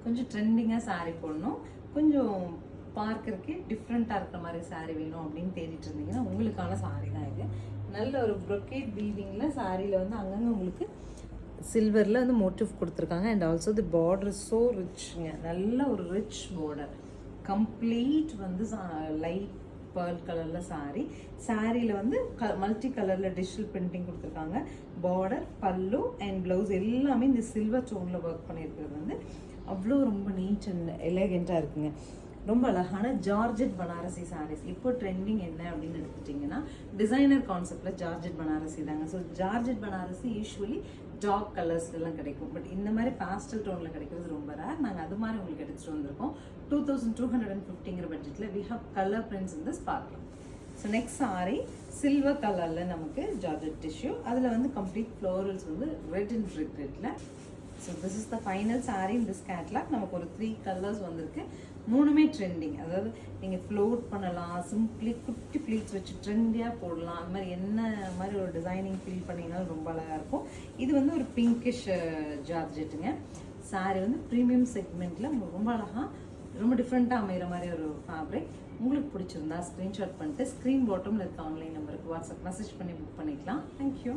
கொஞ்சம் ட்ரெண்டிங்காக saree போடணும், கொஞ்சம் பார்க்கறதுக்கு டிஃப்ரெண்ட்டாக இருக்கிற மாதிரி saree வேணும் அப்படின்னு தேடிட்டு இருந்தீங்கன்னா உங்களுக்கான saree தான் இது. நல்ல ஒரு brocade weavingல சாரியில் வந்து அங்கங்கே உங்களுக்கு சில்வரில் வந்து மோட்டிவ் கொடுத்துருக்காங்க. And also the border so ரிச்ங்க, நல்ல ஒரு ரிச் பார்டர். கம்ப்ளீட் வந்து லைட் பேர்ல் கலரில் சாரியில் வந்து மல்டி கலரில் டிஜிட்டல் பிரிண்டிங் கொடுத்துருக்காங்க. பார்டர், பல்லு அண்ட் ப்ளவுஸ் எல்லாமே இந்த சில்வர் டோனில் ஒர்க் பண்ணியிருக்கிறது வந்து அவ்வளோ ரொம்ப நீட் அண்ட் எலகெண்ட்டாக இருக்குங்க. ரொம்ப அழகான ஜார்ஜெட் பனாரசி சாரீஸ். இப்போ ட்ரெண்டிங் என்ன அப்படின்னு எடுத்துட்டிங்கன்னா டிசைனர் கான்செப்டில் ஜார்ஜெட் பனாரசி தாங்க. So georgette Banarasi usually dark கலர்ஸ்லாம் கிடைக்கும், பட் இந்த மாதிரி பேஸ்டல் டோனில் கிடைக்கிறது ரொம்ப ரேர். நாங்கள் அது மாதிரி உங்களுக்கு எடுத்துகிட்டு வந்திருக்கோம். 2250ங்கிற பட்ஜெட்டில் வி ஹவ் கலர் பிரிண்ட்ஸ் இந்த sparkle. So next sari silver கலரில் நமக்கு ஜார்ஜெட் டிஷ்யூ, அதில் வந்து கம்ப்ளீட் ஃப்ளோரல்ஸ் வந்து ரெட் அண்ட் ரெட்டில். So this is the final sari in this catalogue. நமக்கு ஒரு 3 கலர்ஸ் வந்திருக்கு, 3மே ட்ரெண்டிங். அதாவது நீங்கள் ஃப்ளோட் பண்ணலாம், சிம்பிளி குட்டி ப்ளீட்ஸ் வச்சு ட்ரெண்டியாக போடலாம். அது மாதிரி என்ன மாதிரி ஒரு டிசைனிங் ஃபீல் பண்ணிங்கனாலும் ரொம்ப அழகாக இருக்கும். இது வந்து ஒரு பிங்கிஷ் ஜார்ஜெட்டுங்க. சாரீ வந்து ப்ரீமியம் செக்மெண்ட்டில் ரொம்ப அழகாக ரொம்ப டிஃப்ரெண்ட்டாக அமைகிற மாதிரி ஒரு ஃபேப்ரிக். உங்களுக்கு பிடிச்சிருந்தா ஸ்க்ரீன்ஷாட் பண்ணிட்டு ஸ்க்ரீன் பாட்டமில் இருக்க ஆன்லைன் நம்பருக்கு வாட்ஸ்அப் மெசேஜ் பண்ணி புக் பண்ணிக்கலாம். தேங்க்யூ.